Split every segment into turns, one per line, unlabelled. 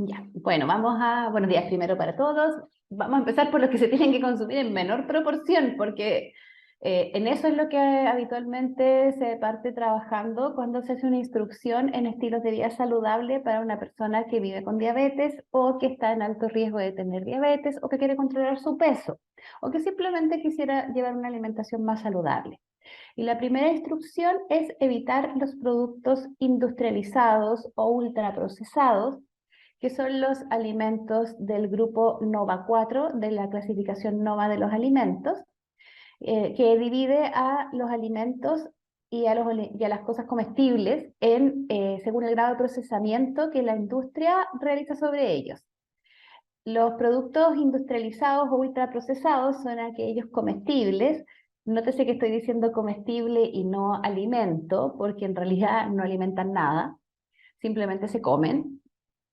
Ya, bueno, buenos días primero para todos. Vamos a empezar por los que se tienen que consumir en menor proporción, porque en eso es lo que habitualmente se parte trabajando cuando se hace una instrucción en estilos de vida saludable para una persona que vive con diabetes o que está en alto riesgo de tener diabetes o que quiere controlar su peso o que simplemente quisiera llevar una alimentación más saludable. Y la primera instrucción es evitar los productos industrializados o ultraprocesados, que son los alimentos del grupo NOVA 4 de la clasificación NOVA de los alimentos, que divide a los alimentos y a las cosas comestibles según el grado de procesamiento que la industria realiza sobre ellos. Los productos industrializados o ultraprocesados son aquellos comestibles. Nótese que estoy diciendo comestible y no alimento, porque en realidad no alimentan nada, simplemente se comen.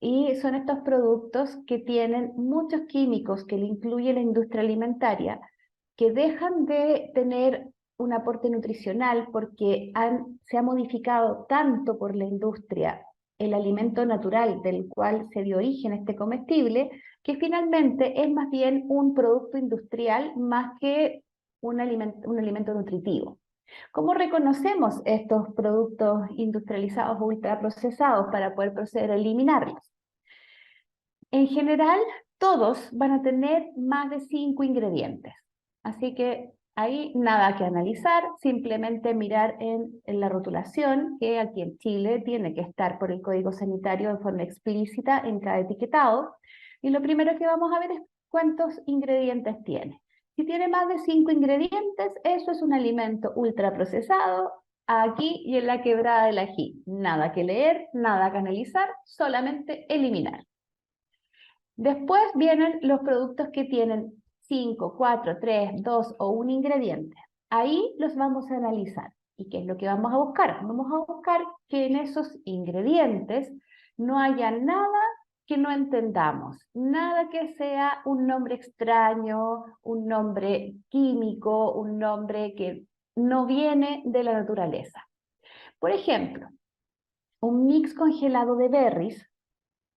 Y son estos productos que tienen muchos químicos que le incluye la industria alimentaria, que dejan de tener un aporte nutricional porque se ha modificado tanto por la industria el alimento natural del cual se dio origen este comestible, que finalmente es más bien un producto industrial más que un alimento nutritivo. ¿Cómo reconocemos estos productos industrializados o ultraprocesados para poder proceder a eliminarlos? En general, todos van a tener más de 5 ingredientes. Así que ahí nada que analizar, simplemente mirar en la rotulación, que aquí en Chile tiene que estar por el Código Sanitario de forma explícita en cada etiquetado. Y lo primero que vamos a ver es cuántos ingredientes tiene. Si tiene más de 5 ingredientes, eso es un alimento ultraprocesado, aquí y en la quebrada del ají. Nada que leer, nada que analizar, solamente eliminar. Después vienen los productos que tienen 5, 4, 3, 2 o un ingrediente. Ahí los vamos a analizar. ¿Y qué es lo que vamos a buscar? Vamos a buscar que en esos ingredientes no haya nada que no entendamos, nada que sea un nombre extraño, un nombre químico, un nombre que no viene de la naturaleza. Por ejemplo, un mix congelado de berries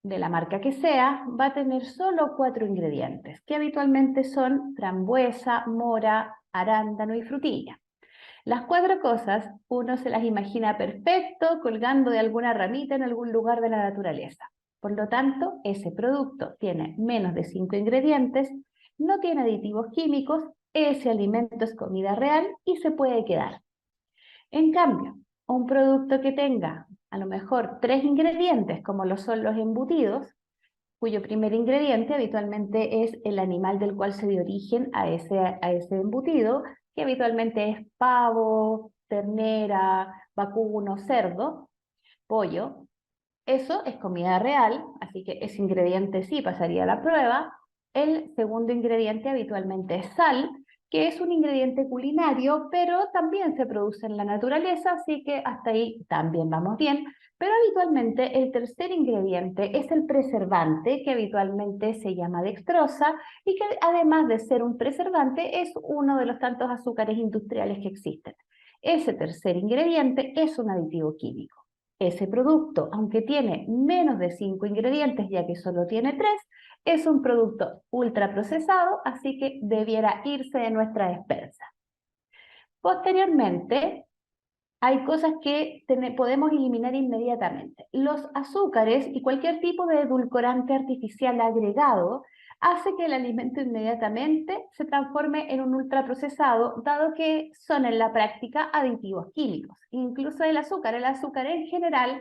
de la marca que sea, va a tener solo 4 ingredientes, que habitualmente son frambuesa, mora, arándano y frutilla. Las 4 cosas uno se las imagina perfecto, colgando de alguna ramita en algún lugar de la naturaleza. Por lo tanto, ese producto tiene menos de 5 ingredientes, no tiene aditivos químicos, ese alimento es comida real y se puede quedar. En cambio, un producto que tenga a lo mejor 3 ingredientes, como lo son los embutidos, cuyo primer ingrediente habitualmente es el animal del cual se dio origen a ese embutido, que habitualmente es pavo, ternera, vacuno, cerdo, pollo. Eso es comida real, así que ese ingrediente sí pasaría a la prueba. El segundo ingrediente habitualmente es sal, que es un ingrediente culinario, pero también se produce en la naturaleza, así que hasta ahí también vamos bien. Pero habitualmente el tercer ingrediente es el preservante, que habitualmente se llama dextrosa y que además de ser un preservante es uno de los tantos azúcares industriales que existen. Ese tercer ingrediente es un aditivo químico. Ese producto, aunque tiene menos de 5 ingredientes, ya que solo tiene 3, es un producto ultraprocesado, así que debiera irse de nuestra despensa. Posteriormente, hay cosas que podemos eliminar inmediatamente. Los azúcares y cualquier tipo de edulcorante artificial agregado hace que el alimento inmediatamente se transforme en un ultraprocesado, dado que son en la práctica aditivos químicos. Incluso el azúcar en general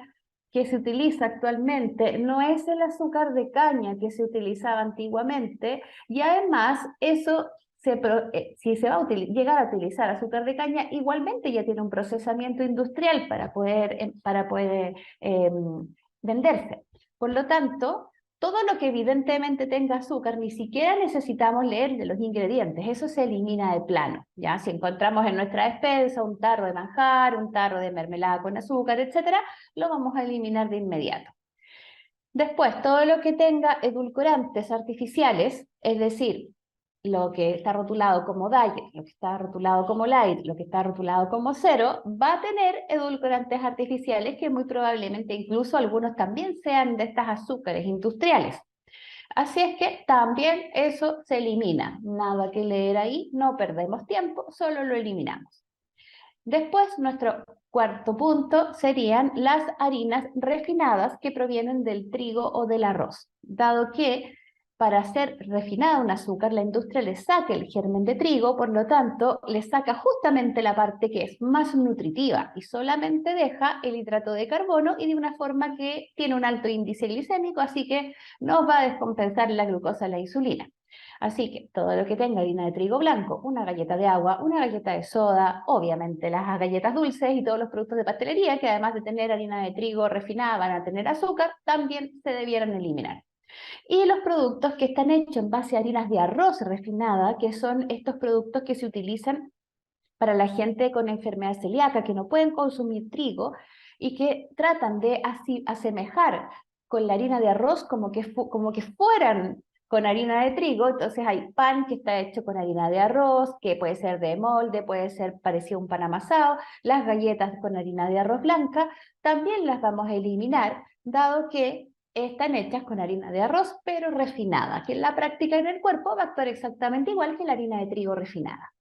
que se utiliza actualmente no es el azúcar de caña que se utilizaba antiguamente, y además eso si se va a llegar a utilizar azúcar de caña, igualmente ya tiene un procesamiento industrial para poder venderse. Por lo tanto, todo lo que evidentemente tenga azúcar, ni siquiera necesitamos leer de los ingredientes, eso se elimina de plano, ¿ya? Si encontramos en nuestra despensa un tarro de manjar, un tarro de mermelada con azúcar, etcétera, lo vamos a eliminar de inmediato. Después, todo lo que tenga edulcorantes artificiales, es decir, lo que está rotulado como diet, lo que está rotulado como light, lo que está rotulado como cero, va a tener edulcorantes artificiales que muy probablemente incluso algunos también sean de estas azúcares industriales. Así es que también eso se elimina. Nada que leer ahí, no perdemos tiempo, solo lo eliminamos. Después, nuestro cuarto punto serían las harinas refinadas que provienen del trigo o del arroz, dado que para hacer refinada un azúcar, la industria le saca el germen de trigo, por lo tanto, le saca justamente la parte que es más nutritiva y solamente deja el hidrato de carbono y de una forma que tiene un alto índice glicémico, así que nos va a descompensar la glucosa, la insulina. Así que todo lo que tenga harina de trigo blanco, una galleta de agua, una galleta de soda, obviamente las galletas dulces y todos los productos de pastelería que además de tener harina de trigo refinada van a tener azúcar, también se debieran eliminar. Y los productos que están hechos en base a harinas de arroz refinada, que son estos productos que se utilizan para la gente con enfermedad celíaca, que no pueden consumir trigo y que tratan de asemejar con la harina de arroz como que fueran con harina de trigo. Entonces hay pan que está hecho con harina de arroz, que puede ser de molde, puede ser parecido a un pan amasado. Las galletas con harina de arroz blanca también las vamos a eliminar, dado que están hechas con harina de arroz, pero refinada, que en la práctica en el cuerpo va a actuar exactamente igual que la harina de trigo refinada.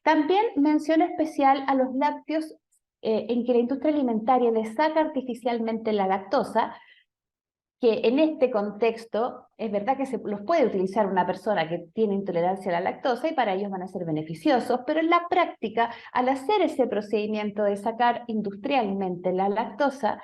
También mención especial a los lácteos en que la industria alimentaria le saca artificialmente la lactosa, que en este contexto es verdad que se los puede utilizar una persona que tiene intolerancia a la lactosa y para ellos van a ser beneficiosos, pero en la práctica, al hacer ese procedimiento de sacar industrialmente la lactosa,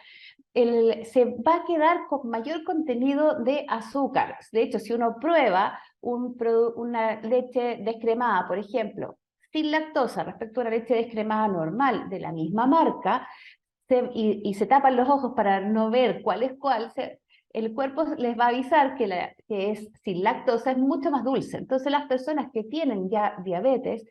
se va a quedar con mayor contenido de azúcar. De hecho, si uno prueba una leche descremada, por ejemplo, sin lactosa respecto a una leche descremada normal de la misma marca, y se tapan los ojos para no ver cuál es cuál, el cuerpo les va a avisar que es sin lactosa, es mucho más dulce. Entonces las personas que tienen ya diabetes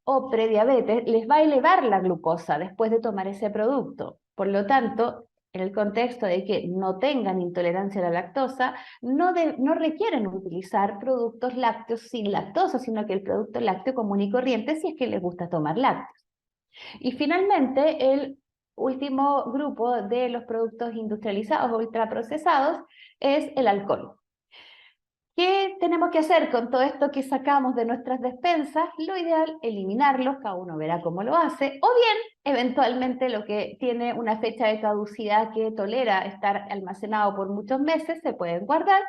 o prediabetes, les va a elevar la glucosa después de tomar ese producto. Por lo tanto, en el contexto de que no tengan intolerancia a la lactosa, no requieren utilizar productos lácteos sin lactosa, sino que el producto lácteo común y corriente si es que les gusta tomar lácteos. Y finalmente, el último grupo de los productos industrializados o ultraprocesados es el alcohol. ¿Qué tenemos que hacer con todo esto que sacamos de nuestras despensas? Lo ideal, eliminarlos, cada uno verá cómo lo hace, o bien, eventualmente, lo que tiene una fecha de caducidad que tolera estar almacenado por muchos meses, se pueden guardar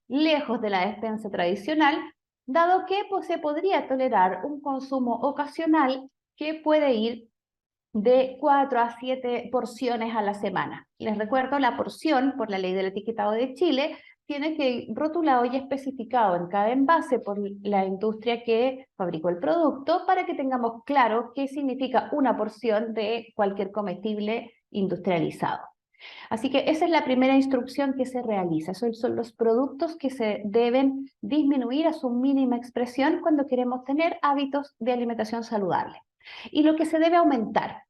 lejos de la despensa tradicional, dado que pues, se podría tolerar un consumo ocasional que puede ir de 4 a 7 porciones a la semana. Les recuerdo, la porción, por la ley del etiquetado de Chile, tiene que ir rotulado y especificado en cada envase por la industria que fabricó el producto para que tengamos claro qué significa una porción de cualquier comestible industrializado. Así que esa es la primera instrucción que se realiza. Esos son los productos que se deben disminuir a su mínima expresión cuando queremos tener hábitos de alimentación saludable. Y lo que se debe aumentar.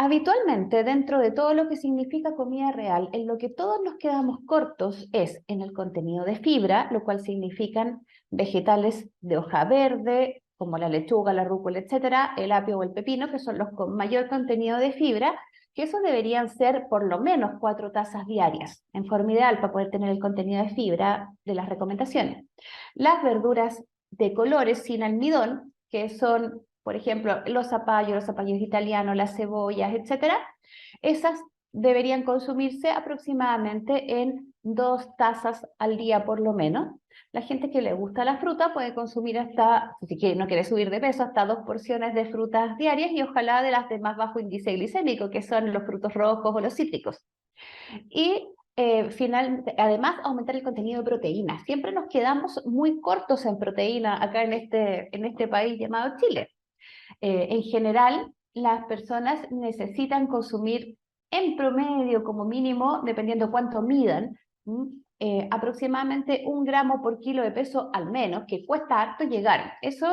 Habitualmente, dentro de todo lo que significa comida real, en lo que todos nos quedamos cortos es en el contenido de fibra, lo cual significan vegetales de hoja verde, como la lechuga, la rúcula, etcétera, el apio o el pepino, que son los con mayor contenido de fibra, que esos deberían ser por lo menos 4 tazas diarias, en forma ideal para poder tener el contenido de fibra de las recomendaciones. Las verduras de colores sin almidón, que son por ejemplo, los zapallos italianos, las cebollas, etcétera, esas deberían consumirse aproximadamente en 2 tazas al día por lo menos. La gente que le gusta la fruta puede consumir hasta, si no quiere subir de peso, hasta 2 porciones de frutas diarias y ojalá de las de más bajo índice glicémico, que son los frutos rojos o los cítricos. Y finalmente, además, aumentar el contenido de proteína. Siempre nos quedamos muy cortos en proteína acá en este país llamado Chile. En general, las personas necesitan consumir en promedio, como mínimo, dependiendo cuánto midan, aproximadamente 1 gramo por kilo de peso al menos, que cuesta harto llegar. Eso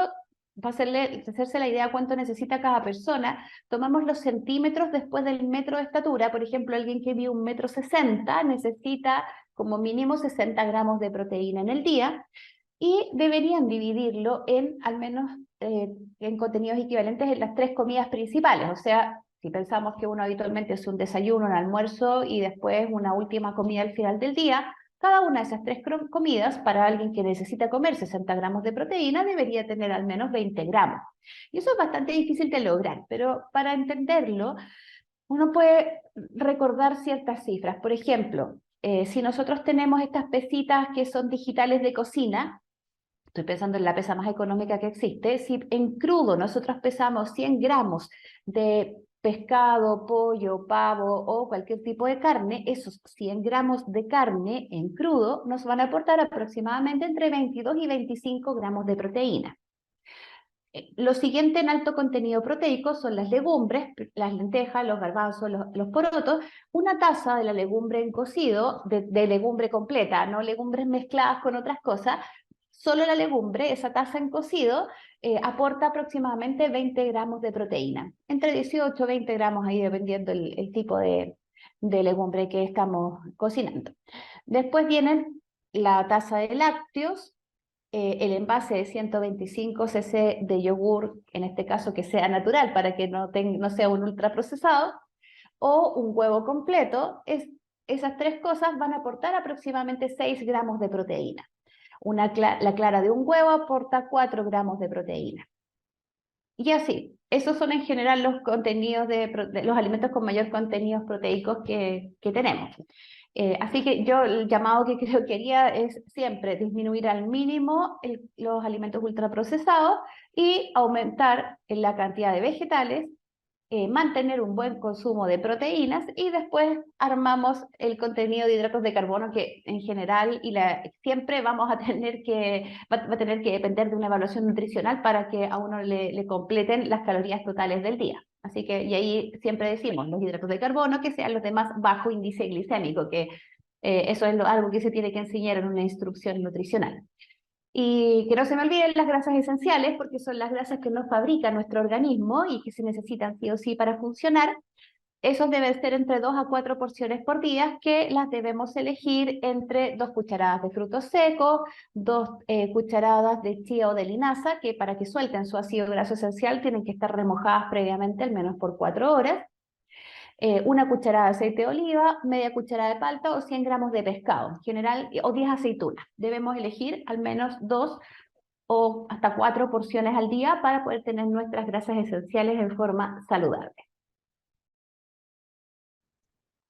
va a hacerse la idea cuánto necesita cada persona. Tomamos los centímetros después del metro de estatura. Por ejemplo, alguien que mide 1,60 m necesita como mínimo 60 gramos de proteína en el día. y deberían dividirlo en al menos en contenidos equivalentes en las 3 comidas principales. O sea, si pensamos que uno habitualmente es un desayuno, un almuerzo y después una última comida al final del día, cada una de esas 3 comidas, para alguien que necesita comer 60 gramos de proteína, debería tener al menos 20 gramos. Y eso es bastante difícil de lograr, pero para entenderlo, uno puede recordar ciertas cifras. Por ejemplo, si nosotros tenemos estas pesitas que son digitales de cocina, estoy pensando en la pesa más económica que existe, si en crudo nosotros pesamos 100 gramos de pescado, pollo, pavo o cualquier tipo de carne, esos 100 gramos de carne en crudo nos van a aportar aproximadamente entre 22 y 25 gramos de proteína. Lo siguiente en alto contenido proteico son las legumbres, las lentejas, los garbanzos, los porotos. Una taza de la legumbre en cocido, de legumbre completa, no legumbres mezcladas con otras cosas, solo la legumbre, esa taza en cocido, aporta aproximadamente 20 gramos de proteína. Entre 18 y 20 gramos ahí dependiendo el tipo de legumbre que estamos cocinando. Después vienen la taza de lácteos, el envase de 125 cc de yogur, en este caso que sea natural para que no sea un ultraprocesado, o un huevo completo. Esas 3 cosas van a aportar aproximadamente 6 gramos de proteína. La clara de un huevo aporta 4 gramos de proteína. Y así, esos son en general los contenidos de los alimentos con mayor contenidos proteicos que tenemos. Así que yo el llamado que creo que haría es siempre disminuir al mínimo los alimentos ultraprocesados y aumentar la cantidad de vegetales, mantener un buen consumo de proteínas y después armamos el contenido de hidratos de carbono que en general siempre vamos a tener va a tener que depender de una evaluación nutricional para que a uno le completen las calorías totales del día. Así que, y ahí siempre decimos, los hidratos de carbono que sean los de más bajo índice glicémico, que eso es algo que se tiene que enseñar en una instrucción nutricional. Y que no se me olviden las grasas esenciales, porque son las grasas que nos fabrica nuestro organismo y que se necesitan sí o sí para funcionar. Esos deben ser entre 2 a 4 porciones por día, que las debemos elegir entre 2 cucharadas de frutos secos, 2 cucharadas de chía o de linaza, que para que suelten su ácido graso esencial tienen que estar remojadas previamente al menos por 4 horas. Una cucharada de aceite de oliva, media cucharada de palta o 100 gramos de pescado, en general, o 10 aceitunas. Debemos elegir al menos 2 o hasta 4 porciones al día para poder tener nuestras grasas esenciales en forma saludable.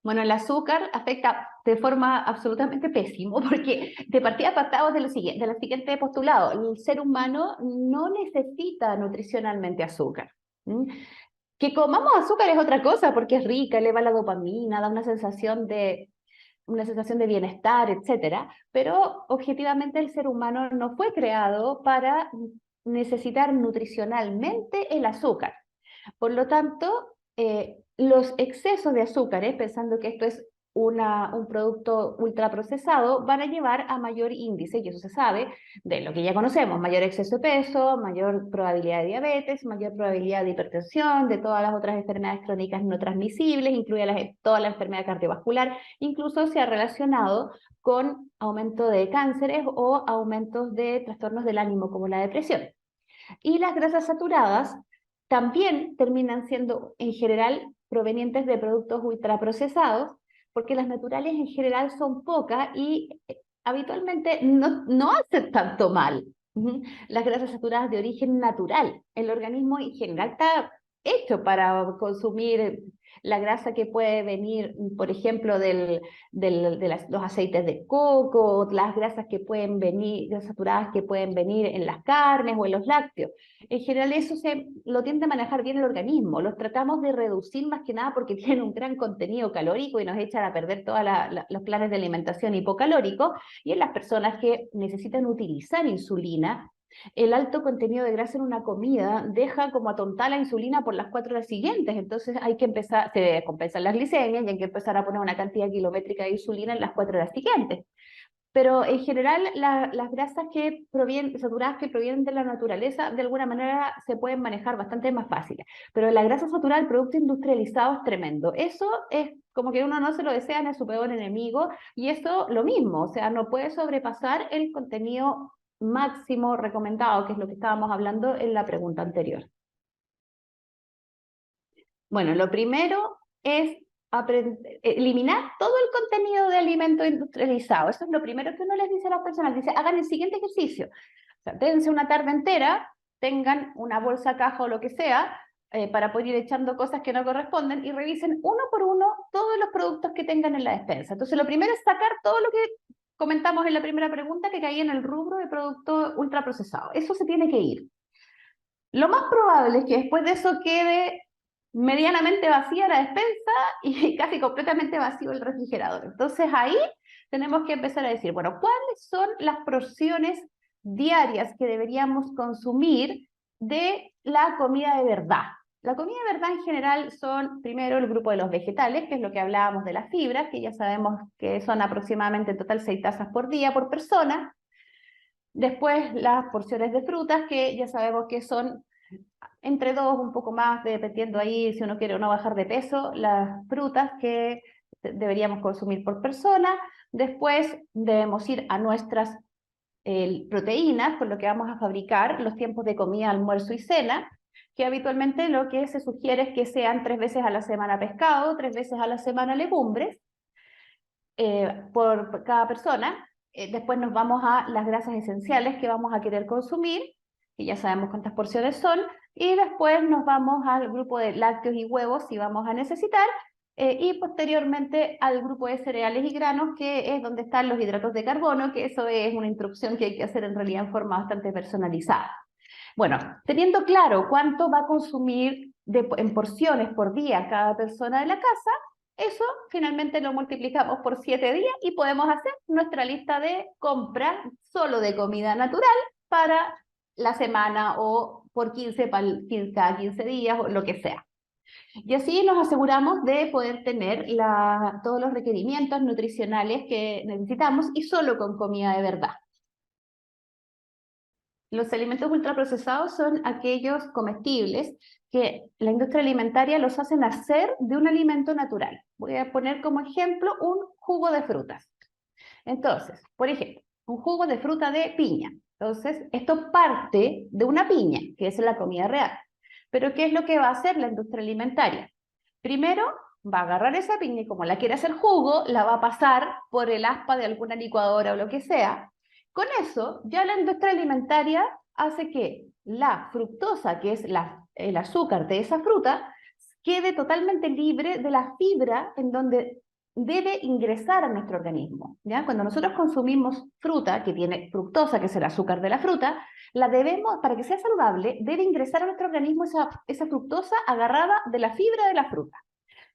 Bueno, el azúcar afecta de forma absolutamente pésimo porque de partida partamos de lo siguiente postulado: el ser humano no necesita nutricionalmente azúcar. Que comamos azúcar es otra cosa porque es rica, eleva la dopamina, da una sensación de bienestar, etcétera, pero objetivamente el ser humano no fue creado para necesitar nutricionalmente el azúcar. Por lo tanto, los excesos de azúcares, pensando que esto es un producto ultraprocesado, van a llevar a mayor índice, y eso se sabe, de lo que ya conocemos: mayor exceso de peso, mayor probabilidad de diabetes, mayor probabilidad de hipertensión, de todas las otras enfermedades crónicas no transmisibles, incluida toda la enfermedad cardiovascular. Incluso se ha relacionado con aumento de cánceres o aumentos de trastornos del ánimo como la depresión. Y las grasas saturadas también terminan siendo en general provenientes de productos ultraprocesados, porque las naturales en general son pocas y habitualmente no hacen tanto mal. Las grasas saturadas de origen natural, el organismo en general está hecho para consumir la grasa que puede venir, por ejemplo, los aceites de coco, las grasas que pueden venir, grasas saturadas que pueden venir en las carnes o en los lácteos. En general eso lo tiende a manejar bien el organismo. Los tratamos de reducir más que nada porque tienen un gran contenido calórico y nos echan a perder todos los planes de alimentación hipocalóricos. Y en las personas que necesitan utilizar insulina, el alto contenido de grasa en una comida deja como atontada la insulina por las 4 horas siguientes. Entonces hay que empezar, se descompensan las glicemias y hay que empezar a poner una cantidad kilométrica de insulina en las 4 horas siguientes. Pero en general las grasas saturadas que provienen de la naturaleza, de alguna manera se pueden manejar bastante más fáciles. Pero la grasa saturada del producto industrializado es tremendo. Eso es como que uno no se lo desea, es su peor enemigo, y eso lo mismo, o sea, no puede sobrepasar el contenido máximo recomendado, que es lo que estábamos hablando en la pregunta anterior? Bueno, lo primero es eliminar todo el contenido de alimento industrializado. Eso es lo primero que uno les dice a las personas. Dice, hagan el siguiente ejercicio. O sea, dense una tarde entera, tengan una bolsa, caja o lo que sea, para poder ir echando cosas que no corresponden y revisen uno por uno todos los productos que tengan en la despensa. Entonces, lo primero es sacar todo lo que comentamos en la primera pregunta que caía en el rubro de producto ultraprocesado. Eso se tiene que ir. Lo más probable es que después de eso quede medianamente vacía la despensa y casi completamente vacío el refrigerador. Entonces ahí tenemos que empezar a decir, bueno, ¿cuáles son las porciones diarias que deberíamos consumir de la comida de verdad? La comida de verdad en general son, primero, el grupo de los vegetales, que es lo que hablábamos de las fibras, que ya sabemos que son aproximadamente en total 6 tazas por día por persona. Después las porciones de frutas, que ya sabemos que son entre 2, un poco más, dependiendo ahí si uno quiere o no bajar de peso, las frutas que deberíamos consumir por persona. Después debemos ir a nuestras proteínas, con lo que vamos a fabricar, los tiempos de comida, almuerzo y cena, que habitualmente lo que se sugiere es que sean 3 veces a la semana pescado, 3 veces a la semana legumbres, por cada persona. Después nos vamos a las grasas esenciales que vamos a querer consumir, que ya sabemos cuántas porciones son, y después nos vamos al grupo de lácteos y huevos si vamos a necesitar, y posteriormente al grupo de cereales y granos, que es donde están los hidratos de carbono, que eso es una instrucción que hay que hacer en realidad en forma bastante personalizada. Bueno, teniendo claro cuánto va a consumir en porciones por día cada persona de la casa, eso finalmente lo multiplicamos por 7 días y podemos hacer nuestra lista de compra solo de comida natural para la semana o por 15, cada 15 días o lo que sea. Y así nos aseguramos de poder tener todos los requerimientos nutricionales que necesitamos y solo con comida de verdad. Los alimentos ultraprocesados son aquellos comestibles que la industria alimentaria los hace nacer de un alimento natural. Voy a poner como ejemplo un jugo de frutas. Entonces, por ejemplo, un jugo de fruta de piña. Entonces, esto parte de una piña, que es la comida real. Pero ¿qué es lo que va a hacer la industria alimentaria? Primero, va a agarrar esa piña y como la quiere hacer jugo, la va a pasar por el aspa de alguna licuadora o lo que sea. Con eso, ya la industria alimentaria hace que la fructosa, que es el azúcar de esa fruta, quede totalmente libre de la fibra en donde debe ingresar a nuestro organismo. ¿Ya? Cuando nosotros consumimos fruta que tiene fructosa, que es el azúcar de la fruta, la debemos, para que sea saludable, debe ingresar a nuestro organismo esa fructosa agarrada de la fibra de la fruta.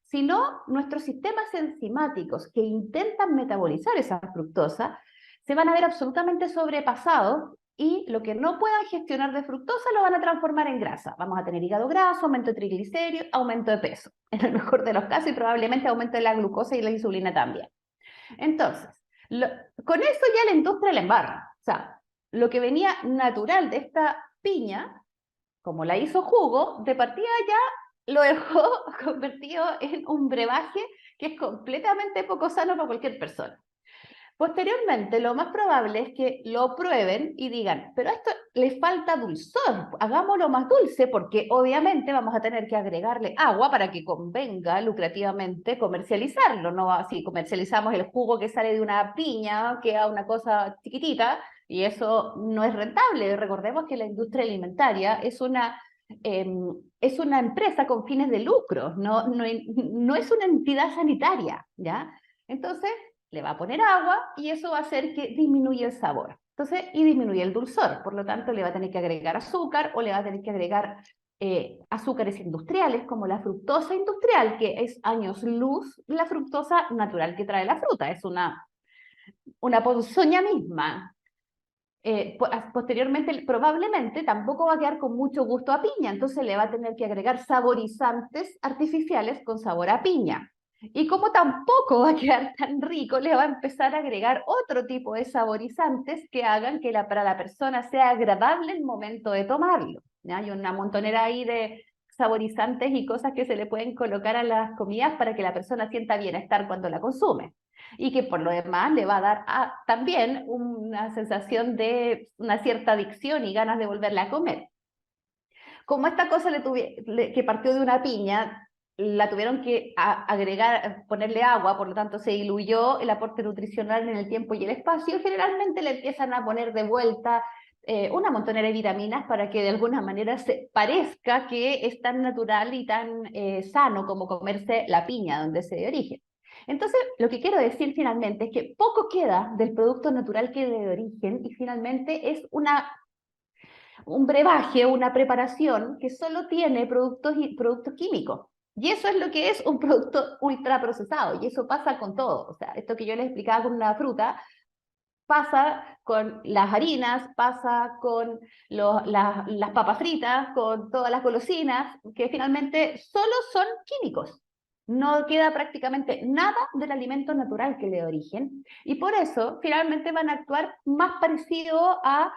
Si no, nuestros sistemas enzimáticos que intentan metabolizar esa fructosa se van a ver absolutamente sobrepasados y lo que no puedan gestionar de fructosa lo van a transformar en grasa. Vamos a tener hígado graso, aumento de triglicéridos, aumento de peso, en el mejor de los casos, y probablemente aumento de la glucosa y la insulina también. Entonces, con eso ya la industria la embarra. O sea, lo que venía natural de esta piña, como la hizo jugo, de partida ya lo dejó convertido en un brebaje que es completamente poco sano para cualquier persona. Posteriormente, lo más probable es que lo prueben y digan, pero a esto le falta dulzor, hagámoslo más dulce, porque obviamente vamos a tener que agregarle agua para que convenga lucrativamente comercializarlo, no así comercializamos el jugo que sale de una piña, que es una cosa chiquitita, y eso no es rentable. Recordemos que la industria alimentaria es una empresa con fines de lucro, no es una entidad sanitaria, ¿ya? Entonces, le va a poner agua y eso va a hacer que disminuya el sabor. Entonces, y disminuye el dulzor. Por lo tanto, le va a tener que agregar azúcar o le va a tener que agregar azúcares industriales como la fructosa industrial, que es años luz la fructosa natural que trae la fruta. Es una ponzoña misma. Posteriormente, probablemente tampoco va a quedar con mucho gusto a piña, entonces le va a tener que agregar saborizantes artificiales con sabor a piña. Y como tampoco va a quedar tan rico, le va a empezar a agregar otro tipo de saborizantes que hagan que para la persona sea agradable el momento de tomarlo. ¿Ya? Hay una montonera ahí de saborizantes y cosas que se le pueden colocar a las comidas para que la persona sienta bienestar cuando la consume. y que por lo demás le va a dar también una sensación de una cierta adicción y ganas de volverla a comer. Como esta cosa que partió de una piña, la tuvieron que agregar, ponerle agua, por lo tanto se diluyó el aporte nutricional en el tiempo y el espacio, generalmente le empiezan a poner de vuelta una montonera de vitaminas para que de alguna manera se parezca que es tan natural y tan sano como comerse la piña donde se de origen. Entonces, lo que quiero decir finalmente es que poco queda del producto natural que de origen y finalmente es un brebaje, una preparación que solo tiene productos químicos. Y eso es lo que es un producto ultraprocesado, y eso pasa con todo. O sea, esto que yo les explicaba con una fruta, pasa con las harinas, pasa con las papas fritas, con todas las golosinas, que finalmente solo son químicos. No queda prácticamente nada del alimento natural que le da origen, y por eso finalmente van a actuar más parecido a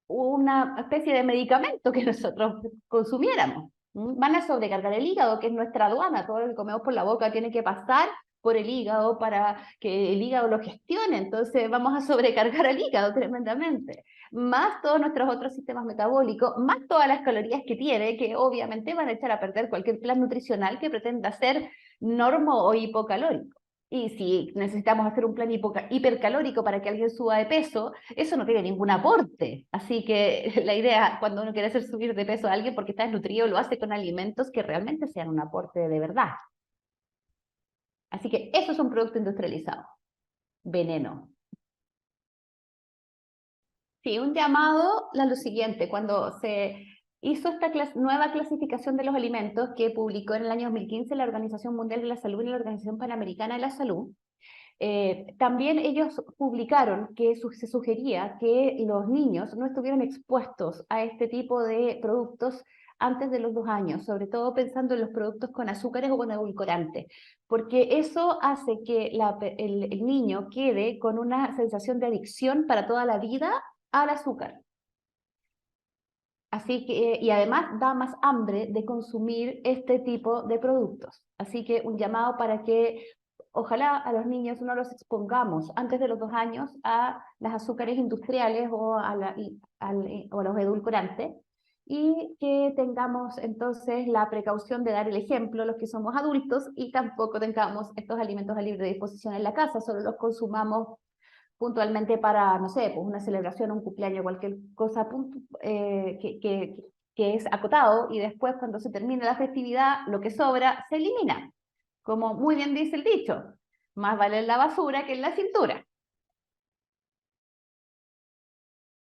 una especie de medicamento que nosotros consumiéramos. Van a sobrecargar el hígado, que es nuestra aduana. Todo lo que comemos por la boca tiene que pasar por el hígado para que el hígado lo gestione. Entonces vamos a sobrecargar el hígado tremendamente. Más todos nuestros otros sistemas metabólicos, más todas las calorías que tiene, que obviamente van a echar a perder cualquier plan nutricional que pretenda ser normo o hipocalórico. Y si necesitamos hacer un plan hipercalórico para que alguien suba de peso, eso no tiene ningún aporte. Así que la idea, cuando uno quiere hacer subir de peso a alguien porque está desnutrido, lo hace con alimentos que realmente sean un aporte de verdad. Así que eso es un producto industrializado. Veneno. Sí, un llamado a lo siguiente, cuando se hizo esta nueva clasificación de los alimentos que publicó en el año 2015 la Organización Mundial de la Salud y la Organización Panamericana de la Salud, también ellos publicaron que se sugería que los niños no estuvieran expuestos a este tipo de productos antes de los 2 años, sobre todo pensando en los productos con azúcares o con edulcorantes, porque eso hace que el niño quede con una sensación de adicción para toda la vida al azúcar. Así que, y además da más hambre de consumir este tipo de productos. Así que un llamado para que ojalá a los niños no los expongamos antes de los 2 años a las azúcares industriales o o a los edulcorantes, y que tengamos entonces la precaución de dar el ejemplo los que somos adultos y tampoco tengamos estos alimentos a libre disposición en la casa, solo los consumamos puntualmente para, no sé, pues una celebración, un cumpleaños, cualquier cosa que es acotado, y después cuando se termine la festividad, lo que sobra se elimina. Como muy bien dice el dicho, más vale en la basura que en la cintura.